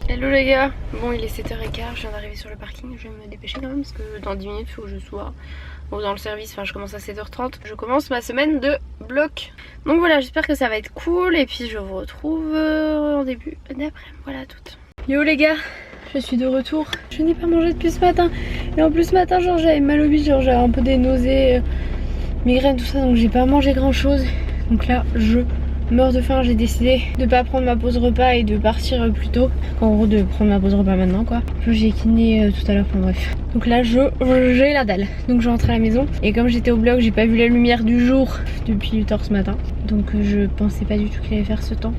Hello les gars, bon il est 7h15, je viens d'arriver sur le parking, je vais me dépêcher quand même parce que dans 10 minutes il faut que je sois dans le service, enfin je commence à 7h30. Je commence ma semaine de bloc. Donc voilà, j'espère que ça va être cool et puis je vous retrouve en début d'après-midi, voilà toutes. Yo les gars, je suis de retour. Je n'ai pas mangé depuis ce matin et en plus ce matin genre j'avais mal au bide, genre j'avais un peu des nausées, migraines tout ça, donc j'ai pas mangé grand chose. Donc là je meurs de faim, j'ai décidé de pas prendre ma pause repas et de partir plus tôt. En gros de prendre ma pause repas maintenant quoi. J'ai kiné tout à l'heure, enfin bref. Donc là j'ai la dalle. Donc je rentre à la maison. Et comme j'étais au blog, j'ai pas vu la lumière du jour depuis 8h ce matin. Donc je pensais pas du tout qu'il allait faire ce temps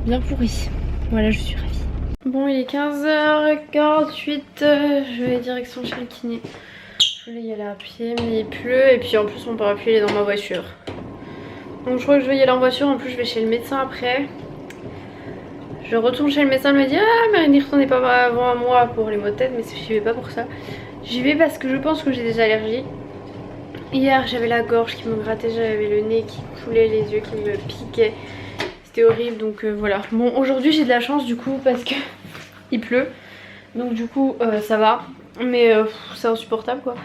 bien pourri. Voilà, je suis ravie. Bon il est 15h48, je vais direction chez le kiné. Je voulais y aller à pied mais il pleut et puis en plus mon parapluie il est dans ma voiture. Donc je crois que je vais y aller en voiture, en plus je vais chez le médecin après. Je retourne chez le médecin, il me dit ah mais n'y retournez pas avant un mois pour les maux de tête, mais j'y vais pas pour ça. J'y vais parce que je pense que j'ai des allergies. Hier j'avais la gorge qui me grattait, j'avais le nez qui coulait, les yeux qui me piquaient. C'était horrible donc voilà. Bon aujourd'hui j'ai de la chance du coup parce que il pleut. Donc du coup ça va. Mais c'est insupportable quoi.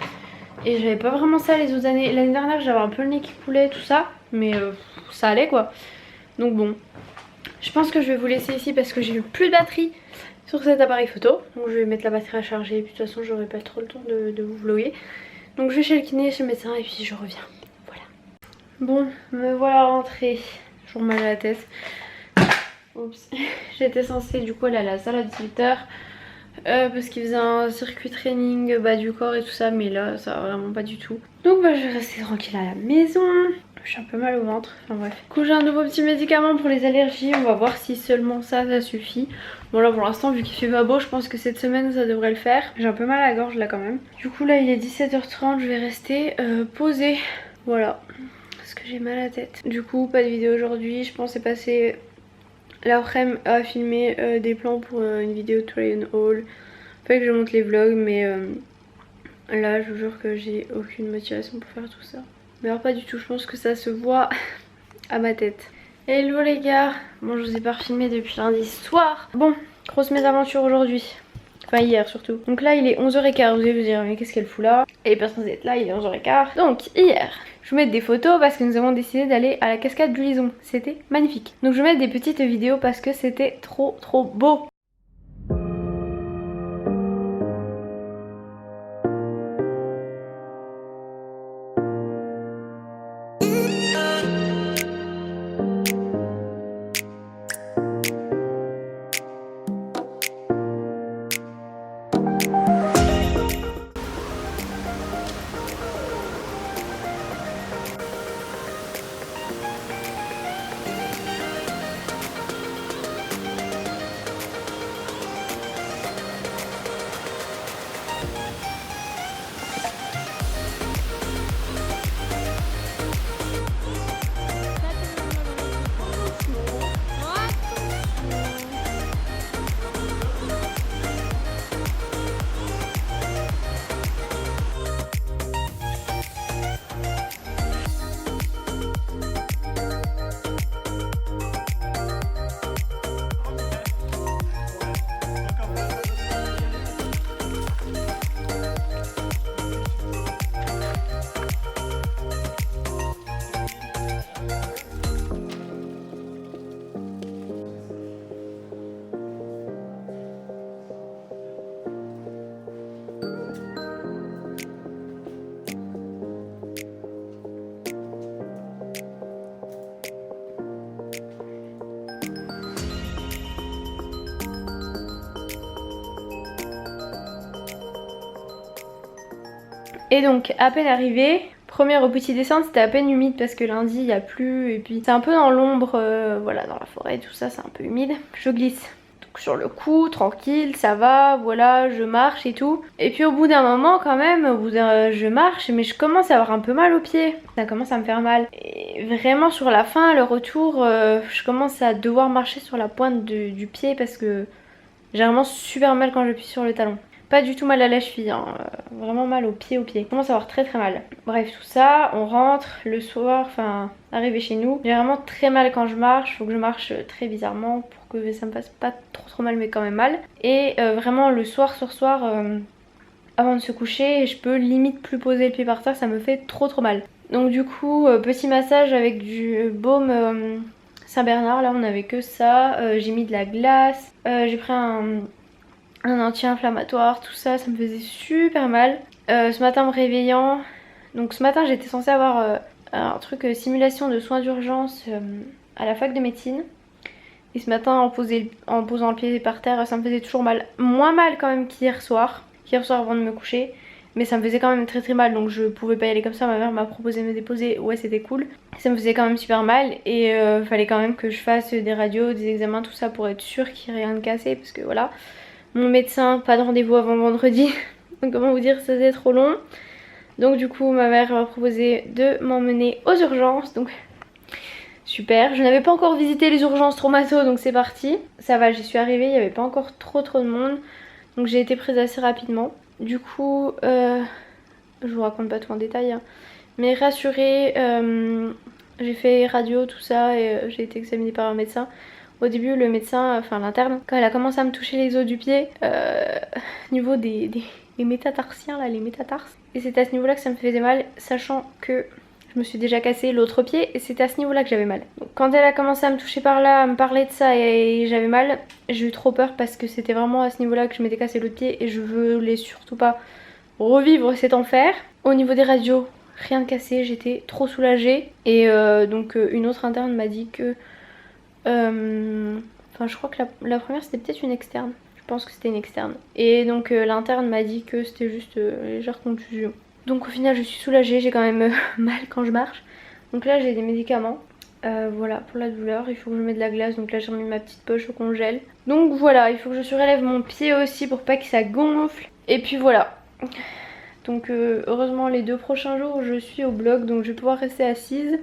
Et j'avais pas vraiment ça les autres années. L'année dernière j'avais un peu le nez qui coulait tout ça. Mais ça allait quoi. Donc bon. Je pense que je vais vous laisser ici parce que j'ai eu plus de batterie sur cet appareil photo. Donc je vais mettre la batterie à charger. Et puis de toute façon j'aurai pas trop le temps de vous vlogger. Donc je vais chez le kiné, chez le médecin et puis je reviens. Voilà. Bon, me voilà rentrée. Toujours mal à la tête. Oups. J'étais censée du coup aller à la salle à 18h. Parce qu'il faisait un circuit training bas du corps et tout ça, mais là ça va vraiment pas du tout. Donc bah je vais rester tranquille à la maison. J'ai un peu mal au ventre, enfin bref. Du coup j'ai un nouveau petit médicament pour les allergies, on va voir si seulement ça suffit. Bon là pour l'instant vu qu'il fait pas beau, je pense que cette semaine ça devrait le faire. J'ai un peu mal à la gorge là quand même. Du coup là il est 17h30, je vais rester posée. Voilà, parce que j'ai mal à la tête. Du coup pas de vidéo aujourd'hui, je pensais passer l'après-midi à filmer des plans pour une vidéo try and haul. Fait que je monte les vlogs mais là je vous jure que j'ai aucune motivation pour faire tout ça. Mais alors pas du tout, je pense que ça se voit à ma tête. Hello les gars, bon je vous ai pas refilmé depuis lundi soir. Bon, grosse mésaventure aujourd'hui. Enfin hier surtout. Donc là il est 11h15, vous allez vous dire mais qu'est-ce qu'elle fout là? Elle est pas censée être là, il est 11h15. Donc hier, je vous mets des photos parce que nous avons décidé d'aller à la cascade du Lison. C'était magnifique. Donc je vais mettre des petites vidéos parce que c'était trop beau. Et donc à peine arrivée, première petite descente, c'était à peine humide parce que lundi il y a plu et puis c'est un peu dans l'ombre, voilà dans la forêt tout ça c'est un peu humide. Je glisse. Donc sur le coup, tranquille, ça va, voilà, je marche et tout. Et puis au bout d'un moment quand même, je marche mais je commence à avoir un peu mal aux pieds. Ça commence à me faire mal. Et vraiment sur la fin, le retour, je commence à devoir marcher sur la pointe du pied parce que j'ai vraiment super mal quand j'appuie sur le talon. pas du tout mal à la cheville, hein. Vraiment mal au pied. Je commence à avoir très très mal. Bref, tout ça, on rentre le soir, enfin arrivé chez nous. J'ai vraiment très mal quand je marche, faut que je marche très bizarrement pour que ça me fasse pas trop mal mais quand même mal. Et vraiment le soir, avant de se coucher, je peux limite plus poser le pied par terre, ça me fait trop mal. Donc du coup, petit massage avec du baume Saint-Bernard, là on avait que ça. J'ai mis de la glace, j'ai pris un anti-inflammatoire, tout ça, ça me faisait super mal. Ce matin me réveillant, donc ce matin j'étais censée avoir un truc simulation de soins d'urgence à la fac de médecine. Et ce matin en posant le pied par terre, ça me faisait toujours mal. Moins mal quand même qu'hier soir avant de me coucher. Mais ça me faisait quand même très mal, donc je pouvais pas y aller comme ça. Ma mère m'a proposé de me déposer, ouais c'était cool. Ça me faisait quand même super mal et fallait quand même que je fasse des radios, des examens, tout ça pour être sûre qu'il n'y ait rien de cassé. Parce que voilà, mon médecin, pas de rendez-vous avant vendredi. Donc comment vous dire, ça faisait trop long. Donc du coup ma mère m'a proposé de m'emmener aux urgences. Donc super, je n'avais pas encore visité les urgences traumato, donc c'est parti. Ça va, j'y suis arrivée, il n'y avait pas encore trop de monde. Donc j'ai été prise assez rapidement. Du coup, je vous raconte pas tout en détail, hein. Mais rassurée, j'ai fait radio, tout ça, et j'ai été examinée par un médecin. Au début, le médecin, enfin l'interne, quand elle a commencé à me toucher les os du pied, niveau des métatarsiens, là, les métatarses. Et c'est à ce niveau-là que ça me faisait mal, sachant que je me suis déjà cassé l'autre pied et c'était à ce niveau-là que j'avais mal. Donc, quand elle a commencé à me toucher par là, à me parler de ça et j'avais mal, j'ai eu trop peur parce que c'était vraiment à ce niveau-là que je m'étais cassé l'autre pied et je voulais surtout pas revivre cet enfer. Au niveau des radios, rien de cassé, j'étais trop soulagée. Et donc une autre interne m'a dit que... Enfin je crois que la première c'était peut-être une externe. Je pense que c'était une externe. Et donc l'interne m'a dit que c'était juste légère contusion. Donc au final je suis soulagée, j'ai quand même mal quand je marche. Donc là j'ai des médicaments, voilà pour la douleur, il faut que je mette de la glace. Donc là j'ai remis ma petite poche au congèle. Donc voilà, il faut que je surélève mon pied aussi pour pas que ça gonfle. Et puis voilà. Donc heureusement les 2 prochains jours je suis au bloc, donc je vais pouvoir rester assise.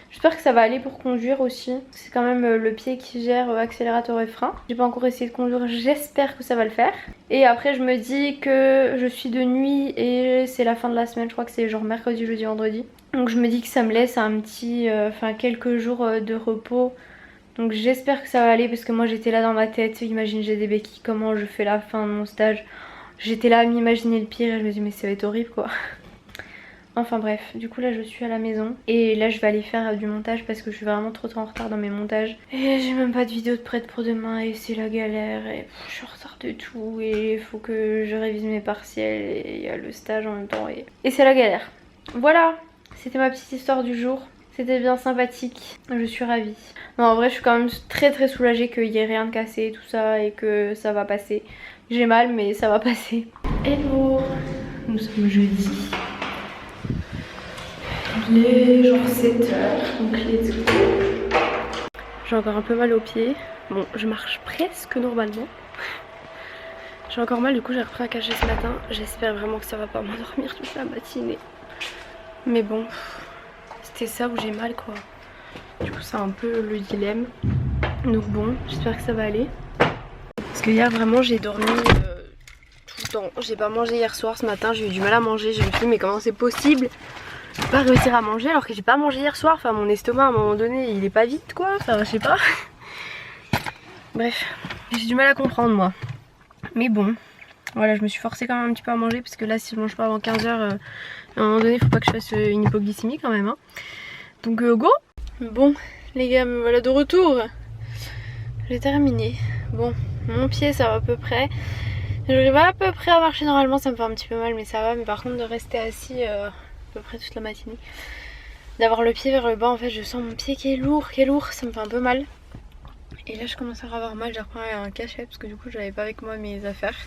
J'espère que ça va aller pour conduire aussi. C'est quand même le pied qui gère accélérateur et frein. J'ai pas encore essayé de conduire, j'espère que ça va le faire. Et après je me dis que je suis de nuit et c'est la fin de la semaine, je crois que c'est genre mercredi, jeudi, vendredi. Donc je me dis que ça me laisse un petit, quelques jours de repos. Donc j'espère que ça va aller parce que moi j'étais là dans ma tête, imagine j'ai des béquilles, comment je fais la fin de mon stage. J'étais là à m'imaginer le pire et je me dis mais ça va être horrible quoi. Enfin bref, du coup là je suis à la maison et là je vais aller faire du montage parce que je suis vraiment trop en retard dans mes montages. Et j'ai même pas de vidéo de prête pour demain et c'est la galère et je suis en retard de tout et il faut que je révise mes partiels et il y a le stage en même temps et c'est la galère. Voilà, c'était ma petite histoire du jour. C'était bien sympathique, je suis ravie. Non en vrai je suis quand même très soulagée qu'il n'y ait rien de cassé et tout ça et que ça va passer. J'ai mal mais ça va passer. Hello, nous sommes jeudi. Il est genre 7h, donc let's go. J'ai encore un peu mal aux pieds. Bon, je marche presque normalement. J'ai encore mal, du coup j'ai repris à cacher ce matin. J'espère vraiment que ça va pas m'endormir toute la matinée. Mais bon, c'était ça où j'ai mal quoi. Du coup c'est un peu le dilemme. Donc bon, j'espère que ça va aller. Parce que hier vraiment j'ai dormi tout le temps. J'ai pas mangé hier soir, ce matin j'ai eu du mal à manger. Je me suis dit mais comment c'est possible de pas réussir à manger alors que j'ai pas mangé hier soir. Enfin mon estomac à un moment donné il est pas vide quoi. Enfin je sais pas. Bref, j'ai du mal à comprendre moi. Mais bon, voilà je me suis forcée quand même un petit peu à manger. Parce que là si je mange pas avant 15h à un moment donné faut pas que je fasse une hypoglycémie quand même hein. Donc go. Bon les gars me voilà de retour. J'ai terminé. Bon mon pied ça va à peu près. J'arrive à peu près à marcher normalement, ça me fait un petit peu mal mais ça va. Mais par contre de rester assis à peu près toute la matinée, d'avoir le pied vers le bas en fait, je sens mon pied qui est lourd, ça me fait un peu mal. Et là je commence à avoir mal, j'ai repris un cachet parce que du coup j'avais pas avec moi mes affaires.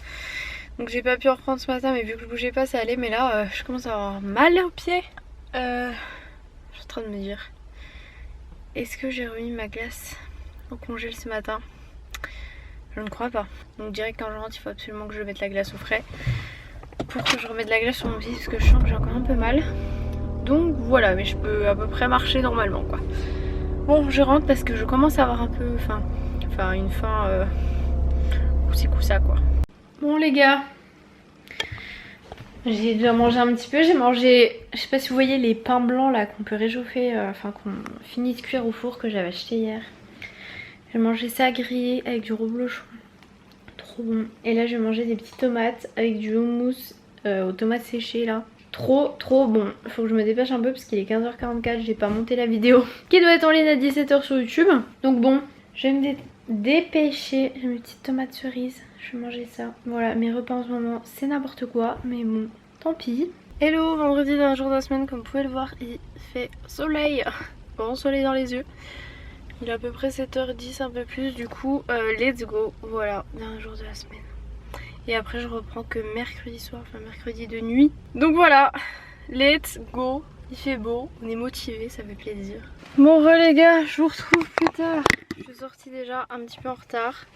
Donc j'ai pas pu en reprendre ce matin mais vu que je bougeais pas ça allait. Mais là je commence à avoir mal au pied. Je suis en train de me dire, est-ce que j'ai remis ma glace au congèle ce matin? Je ne crois pas. Donc direct quand je rentre il faut absolument que je mette la glace au frais pour que je remette de la glace sur mon pied parce que je sens que j'ai encore un peu mal. Donc voilà, mais je peux à peu près marcher normalement quoi. Bon je rentre parce que je commence à avoir un peu faim. Enfin une faim coup-ci coup-ça quoi. Bon les gars, J'ai déjà mangé un petit peu, j'ai mangé, je sais pas si vous voyez les pains blancs là qu'on peut réchauffer, enfin qu'on finit de cuire au four que j'avais acheté hier. J'ai mangé ça grillé avec du reblochon, trop bon. Et là je vais manger des petites tomates avec du houmous aux tomates séchées là. Trop bon, faut que je me dépêche un peu parce qu'il est 15h44, j'ai pas monté la vidéo qui doit être en ligne à 17h sur YouTube. Donc bon, je vais me dépêcher, j'ai mes petites tomates cerises, je vais manger ça. Voilà, mes repas en ce moment c'est n'importe quoi, mais bon, tant pis. Hello, vendredi d'un jour de la semaine, comme vous pouvez le voir, il fait soleil, grand soleil dans les yeux. Il est à peu près 7h10, un peu plus, du coup let's go, voilà, d'un jour de la semaine. Et après je reprends que mercredi soir, enfin mercredi de nuit. Donc voilà, let's go. Il fait beau, on est motivés, ça fait plaisir. Bon les gars, je vous retrouve plus tard. Je suis sortie déjà un petit peu en retard.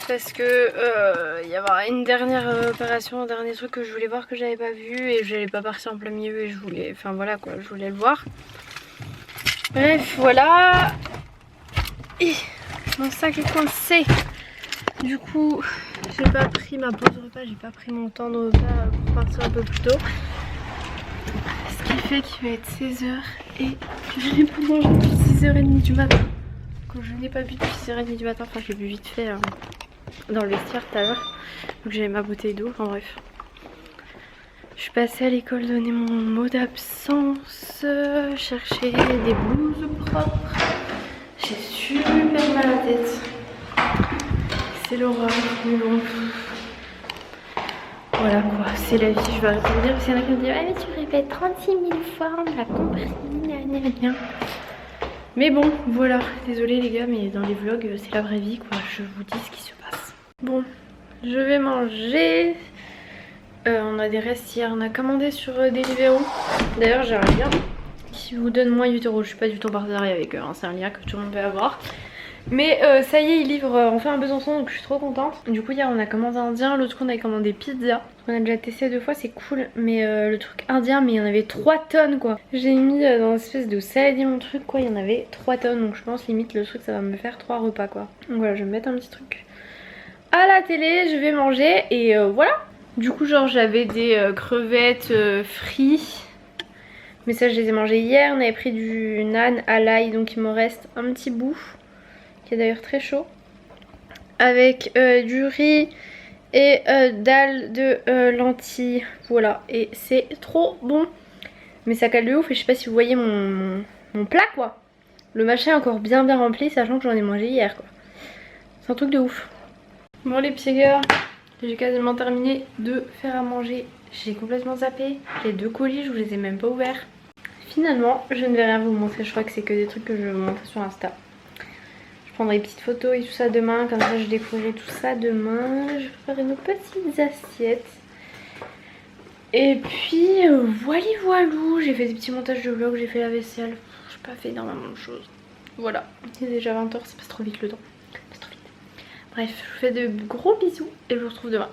Parce que il y avait une dernière opération, un dernier truc que je voulais voir que j'avais pas vu. Et je n'allais pas partir en plein milieu et je voulais, enfin voilà quoi, je voulais le voir. Bref, voilà. Et mon sac est coincé. Du coup, j'ai pas pris ma pause repas, j'ai pas pris mon temps de repas pour partir un peu plus tôt. Ce qui fait qu'il va être 16h et que je n'ai pas mangé depuis 6h30 du matin. Que je n'ai pas bu depuis 6h30 du matin, enfin j'ai bu vite fait dans le vestiaire tout à l'heure. Donc j'avais ma bouteille d'eau, enfin bref. Je suis passée à l'école donner mon mot d'absence, chercher des blouses propres. J'ai super mal à la tête. C'est l'horreur, mais bon. Voilà quoi, c'est la vie, je vais arrêter de dire parce qu'il y en a qui me disent ah mais tu répètes 36 000 fois, on l'a compris, rien. Mais bon, voilà, désolée les gars, mais dans les vlogs c'est la vraie vie quoi, je vous dis ce qui se passe. Bon, je vais manger. On a des restes hier, on a commandé sur Deliveroo. D'ailleurs j'ai un lien qui vous donne moins 8 €, je suis pas du tout en partenariat avec eux, hein. C'est un lien que tout le monde peut avoir. Mais ça y est, ils livrent enfin à Besançon, donc je suis trop contente. Du coup hier on a commandé indien, l'autre coup on avait commandé pizza. On a déjà testé 2 fois, c'est cool. Mais le truc indien, mais il y en avait 3 tonnes quoi. J'ai mis dans une espèce de saladier mon truc quoi, il y en avait 3 tonnes. Donc je pense limite le truc ça va me faire 3 repas quoi. Donc voilà, je vais me mettre un petit truc à la télé, je vais manger et voilà. Du coup genre j'avais des crevettes frites. Mais ça je les ai mangées hier, on avait pris du naan à l'ail, donc il me reste un petit bout. Qui est d'ailleurs très chaud. Avec du riz et dalle de lentilles. Voilà, et c'est trop bon. Mais ça cale de ouf et je sais pas si vous voyez mon plat quoi. Le machin est encore bien rempli, sachant que j'en ai mangé hier quoi. C'est un truc de ouf. Bon les petits gars, j'ai quasiment terminé de faire à manger. J'ai complètement zappé. Les 2 colis, je vous les ai même pas ouverts. Finalement, je ne vais rien vous montrer. Je crois que c'est que des trucs que je vais vous montrer sur Insta. Je prendrai des petites photos et tout ça demain. Comme ça, je découvrirai tout ça demain. Je ferai nos petites assiettes. Et puis, voilà. J'ai fait des petits montages de vlog. J'ai fait la vaisselle. J'ai pas fait énormément de choses. Voilà. Il est déjà 20h. Ça passe trop vite le temps. Ça passe trop vite. Bref, je vous fais de gros bisous et je vous retrouve demain.